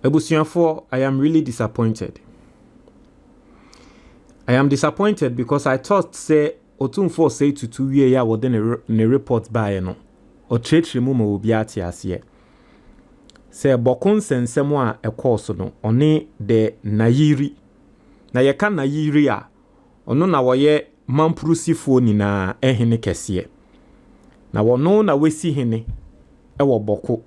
Ebusuafo, I am really disappointed. I am disappointed because I thought say Otumfuo say to 2 years ya within a report by no. O treachery mu ma obi ate ase. Say bokun sensem a ekɔɔso no one de nayiri. Na ye ka nayiri a ono na woye Mamprugu nyinaa ehene kɛseɛ. Na wono na wesi hene ɛwɔ bɔko.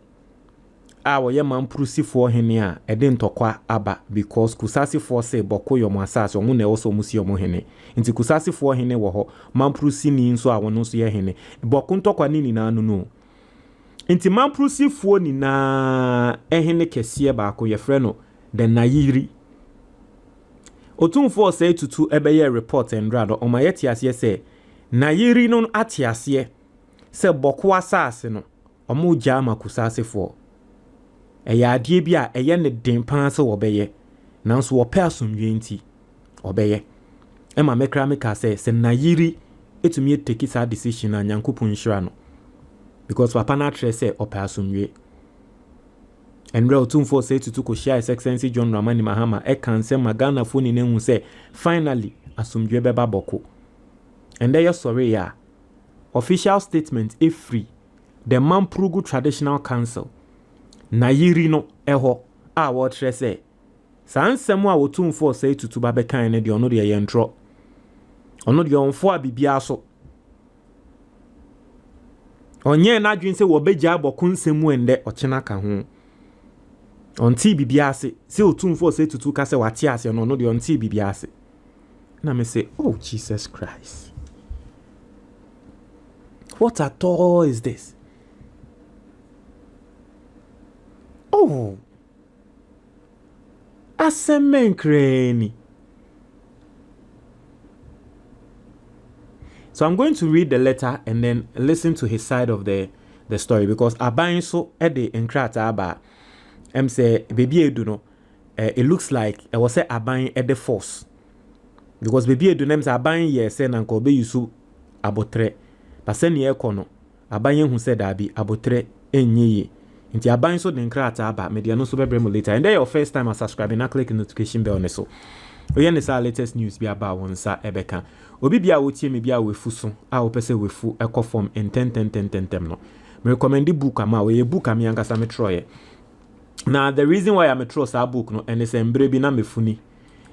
A woye Mamprugu hene a ɛde ntɔkwa aba because kusasifo say bɔko yɛ mo asase ɔmo na ɛwɔ so musi ɔmo hene. Nti kusasifo hene wɔ hɔ Mamprugu ni nso a wono so yɛ hene. Bɔko ntɔkwa ni nyinaa no. Nti Mamprugu nyinaa ehene kɛseɛ baako yɛ frɛ no de nayiri. Otumfuo say tutu ebeye report endrado o mayeti ase se nayiri no ate ase se bɔko asase no omo gya makusasefo eya adie bi a eye ne den pan se wobeye nanso wo pe asomdwe nti obeye e ma mekra meka se nayiri etumi take sa decision na nyankopon nhira no because papa na tre se ope asomdwe. And Otumfuo say to share His Excellency John Dramani Mahama e kan se magana fo ni nehu say finally asomdwe beba bɔko. And there sorry ya. Official statement if free. The Mamprugu Traditional Council nayiri no eho a wo tre say sansem a Otumfuo say to ba be kan ne de ono de ye ntro. Ono de onfo a bibia so. Onye na adwin say wo begya bɔko nsemu ende ochena ka ho. Onti bibiase se Otumfuo say tutu ka se wate ase no no de onti bibiase na me say oh Jesus Christ, what at all is this? Oh asemen kreni. So I'm going to read the letter and then listen to his side of the story because aban so e de enkrata aba say baby edu no it looks like I was say aban at the force because baby edu nem say aban ye say na nko be yusu abotre but say ne ekono aban ye hu say da bi abotre enye nti aban so den krata aba media no so be bremo later and then your first time as subscribing na click the notification bell ne so oye ne sa latest news bi aba won sa ebeka obi bia wo tie me bia we fu so a wo pese we fu ekofom in 10 no me recommend the book ama we book am yanga sa me troye. Now the reason why I'm a trust our book no and it's embrebi na mefuni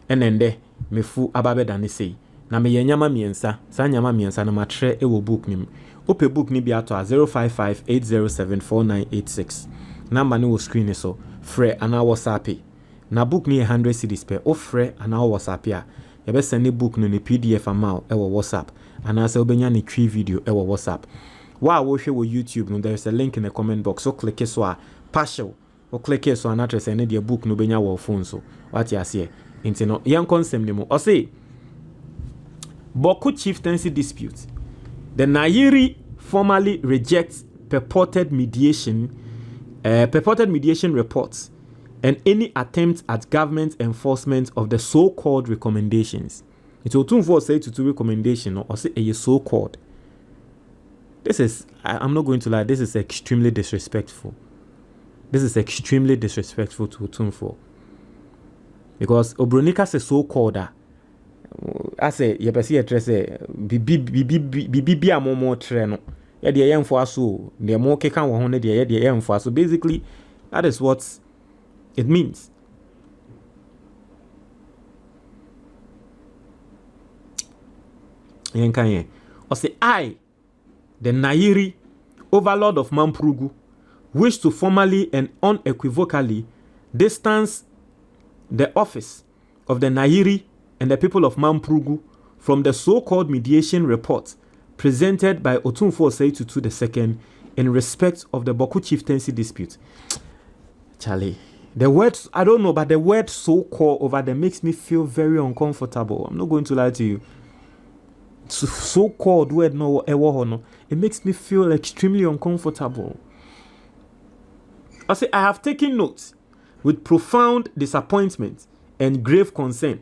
enende mefu ababe dane sei na me yenyama miensa sa nyama miensa na matre e wo book nim ope book ni bi ato 0558074986 number ni wo screen so frɛ ana WhatsApp na book ni 100 cedis per o frɛ ana WhatsApp a ye be send book no ni PDF amount e wo WhatsApp ana se obenya ni twi video e wo WhatsApp wa wo hwe wo YouTube no there is a link in the comment box so click so a partial o click so an address and the book no benya wo phone so what you see nti no yan consem ni mo o say Bawku chieftaincy dispute. The Nayiri formally rejects purported mediation reports and any attempt at government enforcement of the so-called recommendations. It's Otumfuo say to recommendation or say a so-called. This is, I'm not going to lie, this is extremely disrespectful. This is extremely disrespectful to Otumfuo. Because Obronika says so-called. I say, you can see a dress, bibi a more treno. Yeah, the AM for us, so the more can 100 year, the AM for us. So basically, that is what it means. Or say, I, the Nayiri, overlord of Mamprugu, wish to formally and unequivocally distance the office of the Nayiri and the people of Mamprugu from the so-called mediation report presented by Otumfuo Tutu II in respect of the Bawku chieftaincy dispute. Charlie, the word, I don't know, but the word so-called over there makes me feel very uncomfortable. I'm not going to lie to you. So-called word, no, it makes me feel extremely uncomfortable. I say, I have taken notes with profound disappointment and grave concern.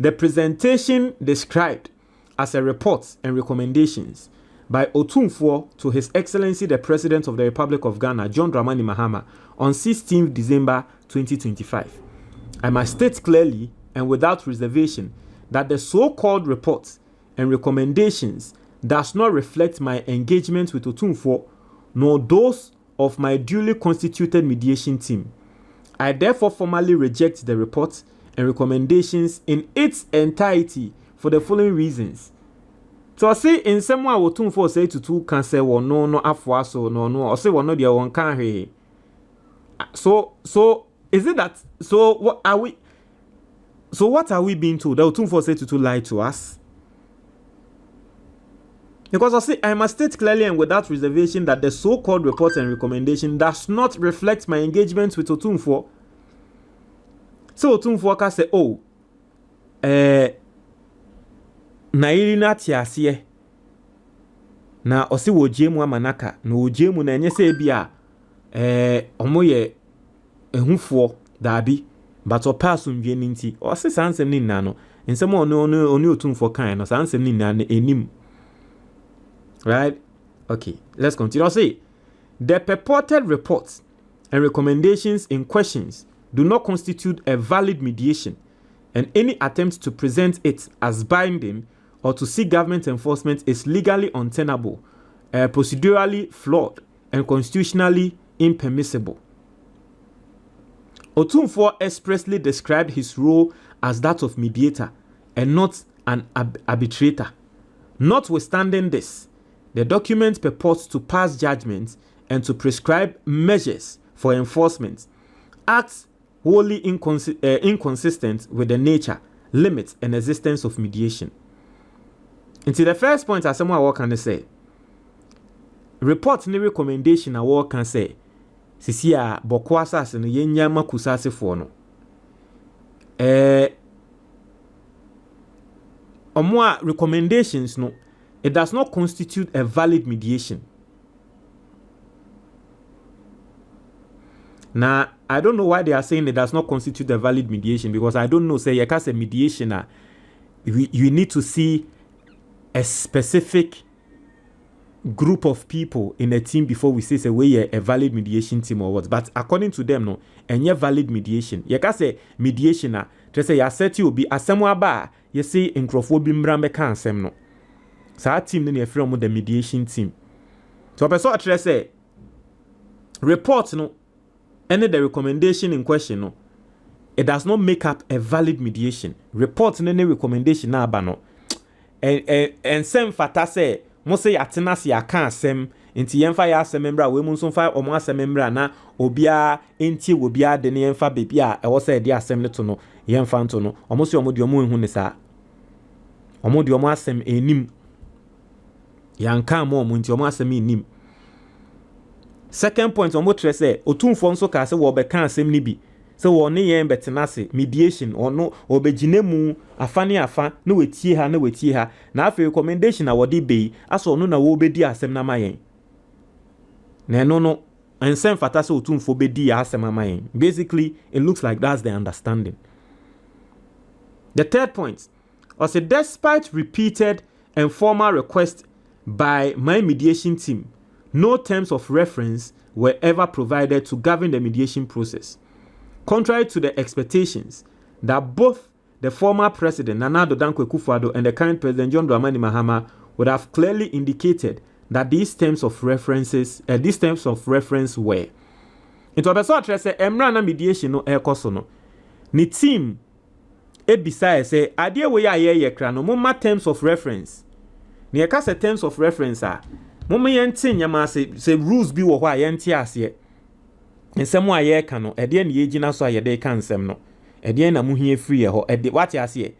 The presentation described as a report and recommendations by Otumfuo to His Excellency the President of the Republic of Ghana, John Dramani Mahama, on 16th December 2025. I must state clearly and without reservation that the so-called reports and recommendations does not reflect my engagement with Otumfuo nor those of my duly constituted mediation team. I therefore formally reject the reports and recommendations in its entirety for the following reasons. So I say in some way Otumfuo say to can say no afwa so no or say no dia won kan he. So is it that what are we being told? That Otumfuo say to lie to us? Because I say I must state clearly and without reservation that the so-called report and recommendation does not reflect my engagement with Otumfuo. So Otumfuo can say, na irina tiasie na osi wojemu amanaka na wojemu na enye se bia omoye ehufo dabi but o pass nwie nti osi sansem ni nna no nsem onu Otumfuo kan no sansem ni nna enim. Right? Okay, let's continue. I'll say the purported reports and recommendations in questions do not constitute a valid mediation, and any attempt to present it as binding or to seek government enforcement is legally untenable, procedurally flawed, and constitutionally impermissible. Otumfuo expressly described his role as that of mediator and not an arbitrator. Notwithstanding this, the document purports to pass judgments and to prescribe measures for enforcement, acts wholly inconsistent with the nature, limits, and existence of mediation. Until the first point, as someone I can say, report ni recommendation I work can say, Sisia Bokwasa and Yenya Makusasi for no. More recommendations no. It does not constitute a valid mediation. Now, I don't know why they are saying it does not constitute a valid mediation, because I don't know, say, you can say mediation, you need to see a specific group of people in a team before we say we a valid mediation team or what. But according to them, no, and yeah, valid mediation. You can say mediation, just say, you set you be a somewhere bar, you say, in Crawford Bimrambe can sem no. So our team then from the mediation team. So I person actually say report no any the recommendation in question no, it does not make up a valid mediation. Report any recommendation na aba no. And sem fata say mo say atena se aka asem nti yemfa ya asem membra we mu nso fa omo asem membra na obia enti obia de ne yemfa bebia e wo say de asem ne to no yemfa nto no omo se omo de omo ehu ne sa omo de omo asem enim yanka mo nti omo asem enim. Second point omo tre say Otumfuo nso ka say wo be kan asem ni bi say wo ne yen betena se mediation ono obegine mu afane afa na wetie ha na afa recommendation na wo de be aso ono na wo bedi asem na mayen na no no ensem fata say Otumfuo bedi asem na mayen. Basically it looks like that's the understanding. The third point was say despite repeated and formal requests by my mediation team, no terms of reference were ever provided to govern the mediation process. Contrary to the expectations that both the former president Nana Addo Dankwa Akufo-Addo and the current president John Dramani Mahama would have clearly indicated that these terms of reference were. Into a person address emra na mediation no ekoso no. Ni team ebisa say adie we ye kra no mo terms of reference. Ni eka se terms of reference a mo yente nyama se rules bi wo ho a yente ase. Nsem a ye ka no ede na ye gina so a ye de ka nsem no. Ede na mo hie free ho ede what ase.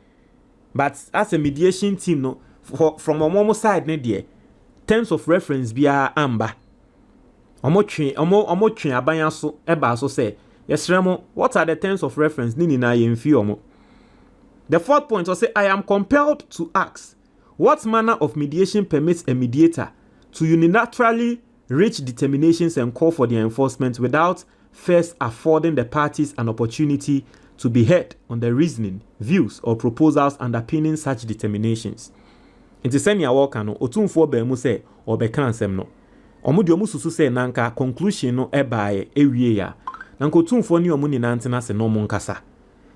But as a mediation team no from omo side ne de terms of reference bia amba. Omo twe abanya so eba so say yesremo what are the terms of reference ni na ye mfi omo. The fourth point was say I am compelled to ask what manner of mediation permits a mediator to unilaterally reach determinations and call for their enforcement without first affording the parties an opportunity to be heard on the reasoning, views, or proposals underpinning such determinations. Nti senia wɔka no Otumfuo ba mu sɛ ɔbɛka ansɛm no ɔmo de ɔmo susu sɛ nanka conclusion no ɛbaaye ewie ya nanka Otumfuo ne ɔmo ni nantena se no ɔmo nkasa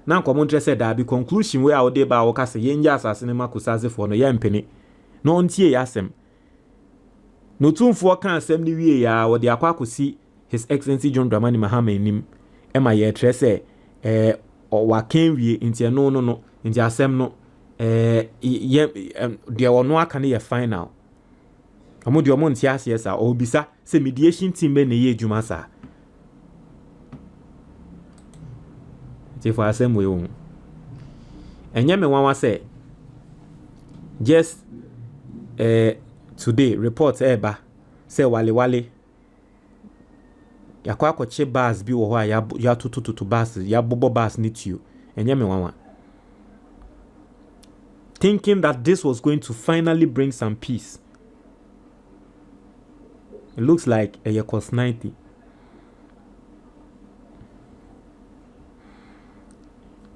nanka ɔmo ntre sɛ daabi conclusion we a ɔde ba wɔka sɛ yɛngya asase ne makusasefo no yɛmpene no ontie yasɛm no Otumfuo ka asɛm ne wie ya wɔde akwa akosi His Excellency John Dramani Mahama nim ɛma yɛtre sɛ ɔwakan wie nti no nti asɛm no deɛ ɔno aka ne yɛ final ɔmo deɛ ɔmo nte aseɛ saa ɔbisa sɛ mediation team bɛ na yɛ adwuma saa nti for asɛm wei wo ɛnyɛ me wanwa sɛ just today report ɛba sɛ wale yakɔ akɔkye bars bi wɔ hɔ a yɛatotototo bars yɛabobɔ bars ne tuo ɛnyɛ me wanwa thinking that this was going to finally bring some peace. It looks like a cost 90.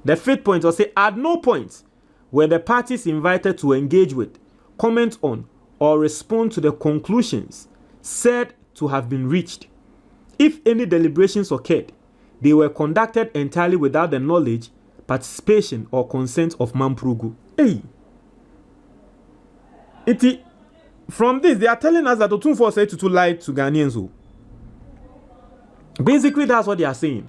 The fifth point was say at no point were the parties invited to engage with, comment on, or respond to the conclusions said to have been reached. If any deliberations occurred, they were conducted entirely without the knowledge, participation, or consent of Mamprugu. Hey! From this, they are telling us that Otumfuo said to lie to Ghanaians. Basically, that's what they are saying.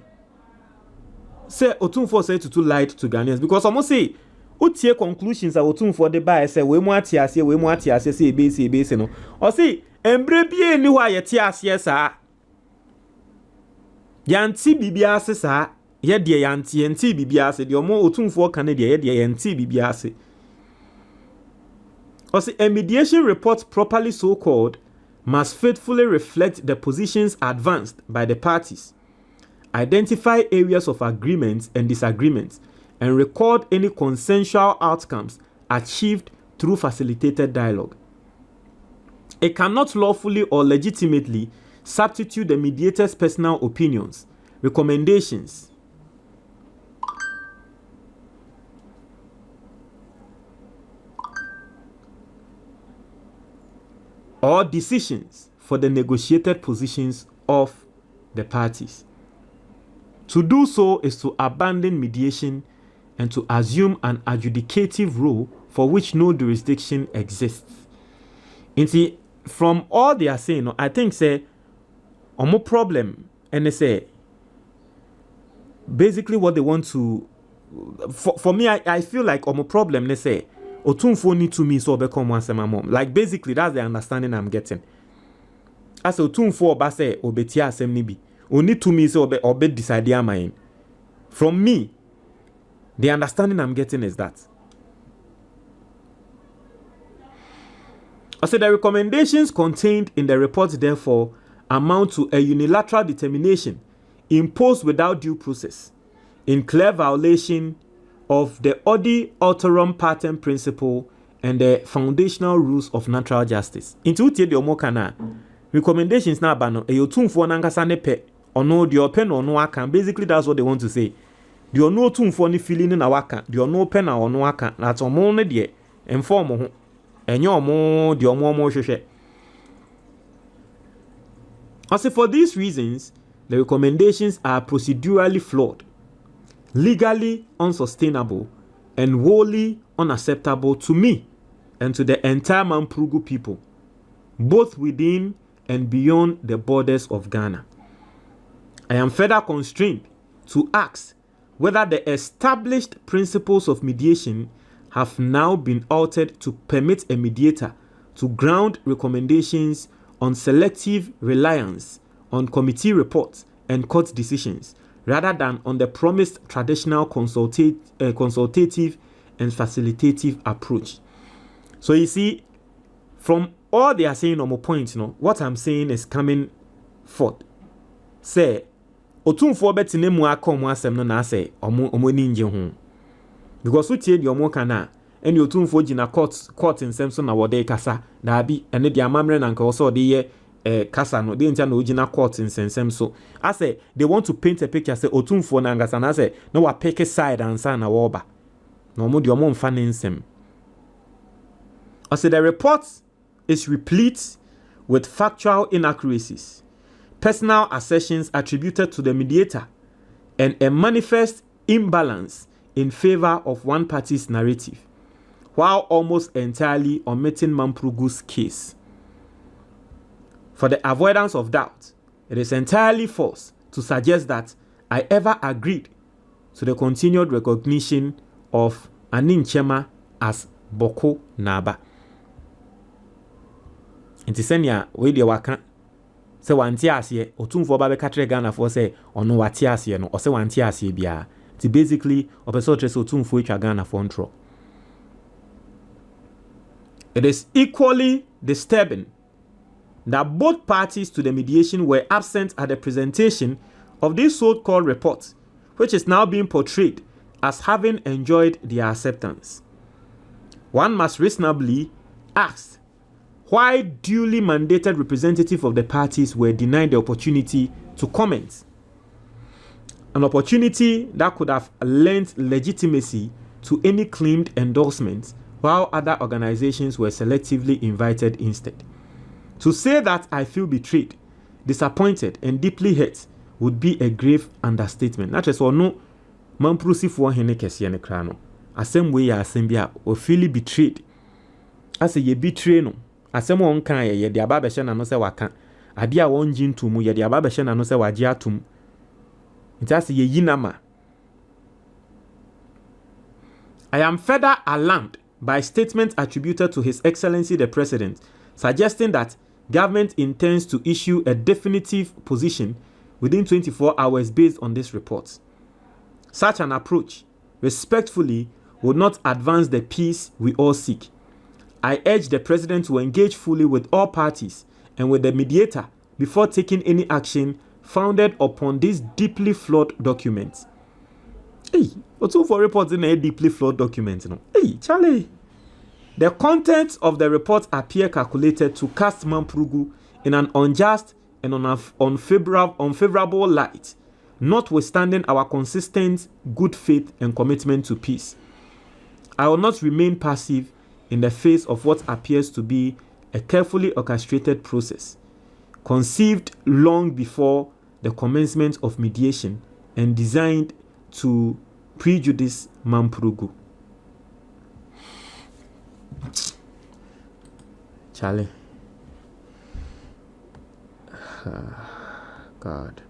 Say Otumfuo said to lied to Ghanaians because almost say utie conclusions of Otumfuo de buy say we mu atiase say ebese no. Or say embre bie ni wa ye tiase saa. Yanti bibia se saa ye de yanti bibia se de omo Otumfuo kan de ye de yanti bibia se. Also, a mediation report properly so-called must faithfully reflect the positions advanced by the parties, identify areas of agreements and disagreements, and record any consensual outcomes achieved through facilitated dialogue. It cannot lawfully or legitimately substitute the mediator's personal opinions, recommendations, or decisions for the negotiated positions of the parties. To do so is to abandon mediation and to assume an adjudicative role for which no jurisdiction exists. And see, from all they are saying, I think say, omo problem, and they say, basically what they want to, for me, I feel like omo problem, they say, Otumfuo need to me so become once my mom. Like basically that's the understanding I'm getting. As Otumfuo ba say obetia asem ni bi. Oni to me so obe decide ya mine. From me, the understanding I'm getting is that. I said the recommendations contained in the report therefore amount to a unilateral determination imposed without due process in clear violation of the odi alterum partem principle and the foundational rules of natural justice. Into the omokana recommendations na bano e Otumfuo nankasa ne pe ono de open ono aka. Basically that's what they want to say. The ono Otumfuo ni feeling na waka, the ono pen na ono aka. Na tomo ne de inform ho. Enyo omo de omo hwehwe. As for these reasons, the recommendations are procedurally flawed, legally unsustainable, and wholly unacceptable to me and to the entire Mamprugu people, both within and beyond the borders of Ghana. I am further constrained to ask whether the established principles of mediation have now been altered to permit a mediator to ground recommendations on selective reliance on committee reports and court decisions, rather than on the promised traditional consultative and facilitative approach. So you see, from all they are saying on my point, what I'm saying is coming forth. Say, Otumfuo betine mu akọ mu asem no na say omo ninje ho. Because we tie the omo kana ene Otumfuo gina court nsem so na wode kasa da bi ene de amamre na nka wo so de ye kasa no de ntia na ogina court nsensem so. I say they want to paint a picture say Otumfuo na ngasa na say no wa pick side ansa na wo ba. Na omo de omo mfa ne nsem. Also, the report is replete with factual inaccuracies, personal assertions attributed to the mediator, and a manifest imbalance in favor of one party's narrative, while almost entirely omitting Mamprugu's case. For the avoidance of doubt, it is entirely false to suggest that I ever agreed to the continued recognition of Anin Chema as bawku naba. Nti senya we de waka se wante ase Otumfuo ba be katre Ghana for say ono wate ase no o se wante ase bia. Ti basically opeso tre se Otumfuo etwa Ghana for ntro. It is equally disturbing that both parties to the mediation were absent at the presentation of this so-called report, which is now being portrayed as having enjoyed their acceptance. One must reasonably ask why duly mandated representatives of the parties were denied the opportunity to comment. An opportunity that could have lent legitimacy to any claimed endorsement, while other organizations were selectively invited instead. To say that I feel betrayed, disappointed, and deeply hurt would be a grave understatement. Not just or no, Mamprugu for hene kesiye ne krano. Asem way ya asem bia o feel betrayed. Ase ye betray no. Asem won kan ye de aba be hye na no se waka. Ade a won gin to mu ye de aba be hye na no se waje atum. Nti ase ye yinama. I am further alarmed by statements attributed to His Excellency the President, suggesting that government intends to issue a definitive position within 24 hours based on this report. Such an approach, respectfully, would not advance the peace we all seek. I urge the President to engage fully with all parties and with the mediator before taking any action founded upon these deeply flawed documents. Hey, Otumfuo report in a deeply flawed document. No? Hey, Charlie. The contents of the report appear calculated to cast Mamprugu in an unjust and unfavorable light, notwithstanding our consistent good faith and commitment to peace. I will not remain passive in the face of what appears to be a carefully orchestrated process, conceived long before the commencement of mediation and designed to prejudice Mamprugu. Charlie. God.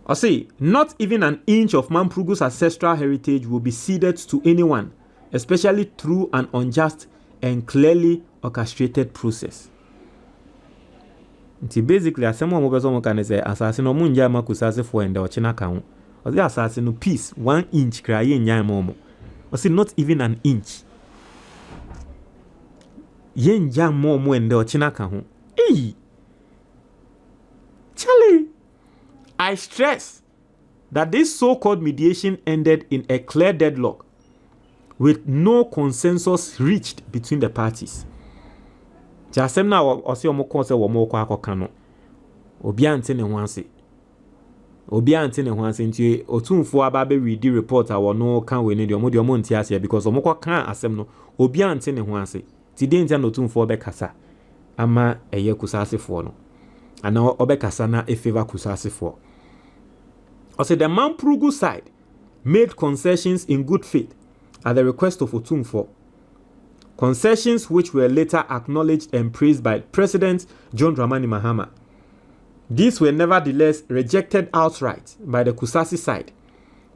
I say, not even an inch of Mamprugu's ancestral heritage will be ceded to anyone, especially through an unjust and clearly orchestrated process. Nti basically, asemo mo beso mo kan say asase no munja makusase fo ende ochina kan. O say asase no piece 1 inch kra ye nyan mo. O say not even an inch. Yen jam mo ende ochina kan ho. Hey. Charlie, I stress that this so-called mediation ended in a clear deadlock with no consensus reached between the parties. Jasem na osi omo kon se wo mo kwa akoka no. Obi ante ne ho ase. Nti Otumfuo aba be read the report a wo no kan we ne de omo nti ase because omo kwa kan asem no obi ante ne ho ase. Ti de ntia no Otumfuo be kasa ama eye kusasefo no. Ana obe kasa na e favor kusasefo. Also, the Mamprugu side made concessions in good faith at the request of Otumfuo. Concessions which were later acknowledged and praised by President John Dramani Mahama. These were nevertheless rejected outright by the Kusasi side,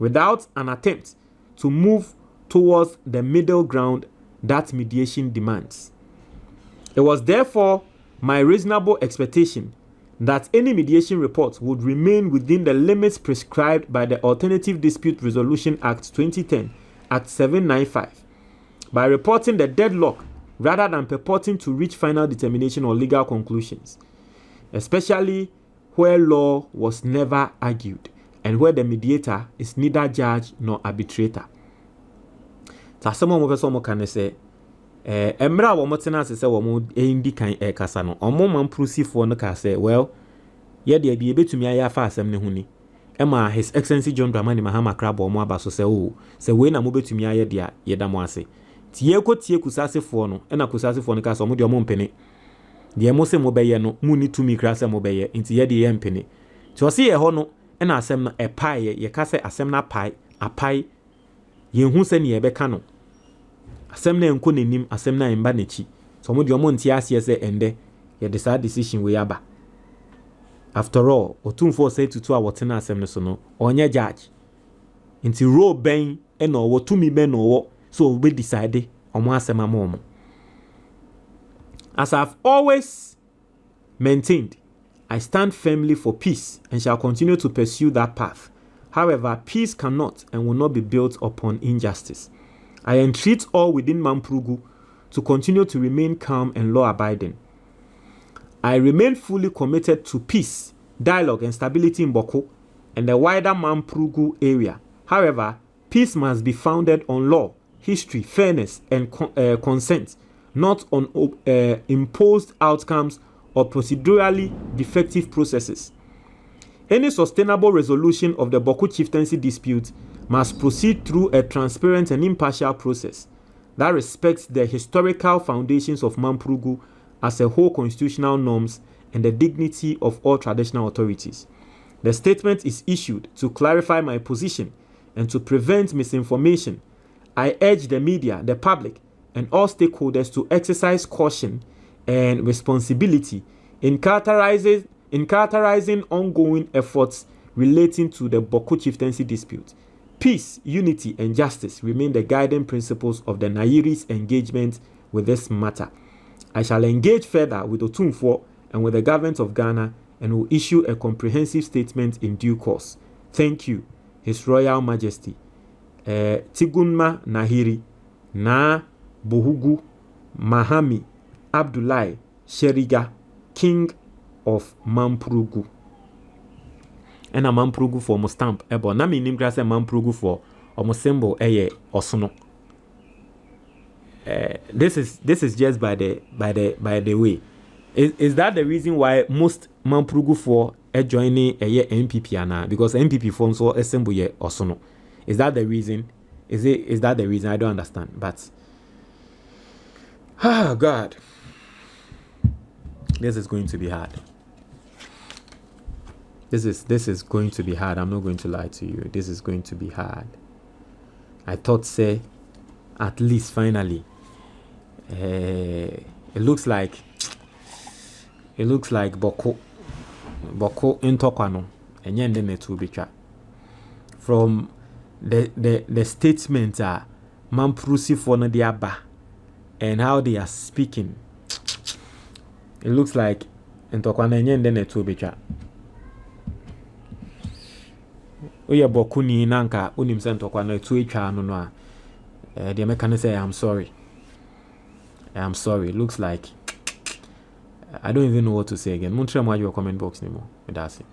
without an attempt to move towards the middle ground that mediation demands. It was therefore my reasonable expectation that any mediation report would remain within the limits prescribed by the Alternative Dispute Resolution Act 2010, Act 795, by reporting the deadlock rather than purporting to reach final determination or legal conclusions, especially where law was never argued and where the mediator is neither judge nor arbitrator. Tasemo mo peso mo kan say emra wo motena se wo mo endi kan kasa no omo Mamprugu fo no ka say well ye de bi ebetumi aya fa asem ne huni ema His Excellency John Dramani Mahama krabo mo aba so say o se we na mo betumi aya de ye da mo ase tie kusasefo no ena kusasefo no ka so mo de mpene de mo se mo beye no mu ni tumi kra se mo beye nti ye de ye mpene ti o se ye ho no ena asem no epae ye ka se asem na apai ye hu se ne ye beka no asem na enko nenim asem na emba nechi so mo de mo ntia ase se ende ye decide decision we aba. After all, Otumfuo say tutu a wotena asem no so no onye judge nti role ben ena owo tumi ben no so we decide omo asem amomo. As I've always maintained, I stand firmly for peace and shall continue to pursue that path. However, peace cannot and will not be built upon injustice. I entreat all within Mamprugu to continue to remain calm and law-abiding. I remain fully committed to peace, dialogue, and stability in Bawku and the wider Mamprugu area. However, peace must be founded on law, history, fairness, and consent, not on imposed outcomes or procedurally defective processes. Any sustainable resolution of the Bawku chieftaincy dispute must proceed through a transparent and impartial process that respects the historical foundations of Mamprugu as a whole, constitutional norms, and the dignity of all traditional authorities. The statement is issued to clarify my position and to prevent misinformation. I urge the media, the public, and all stakeholders to exercise caution and responsibility in characterizing ongoing efforts relating to the Bawku chieftaincy dispute. Peace, unity, and justice remain the guiding principles of the Nairi's engagement with this matter. I shall engage further with Otumfuo and with the government of Ghana and will issue a comprehensive statement in due course. Thank you, His Royal Majesty. Tigunma Nahiri na Bohugu Mahami Abdullahi Sheriga, King of Mamprugu. And a Mamprugu for mo stamp ebo na me nim kra se Mamprugu for omo symbol eye osono. This is just by the way. Is that the reason why most Mamprugu for joining a NPP ana? Because NPP forms so assemble ye osono. Is that the reason? Is that the reason? I don't understand. But God, this is going to be hard. This is going to be hard. I'm not going to lie to you. This is going to be hard. I thought, say, at least finally, it looks like Bawku intokwano and yende netu bicha. From the statements are Mamprusi for na diaba and how they are speaking, it looks like intokwano and yende netu bicha. Oya Bawku ni nanka unim se intokwano etu echa ano no a the American say I'm sorry. It looks like I don't even know what to say again. Muntre mo your comment box anymore. That's it.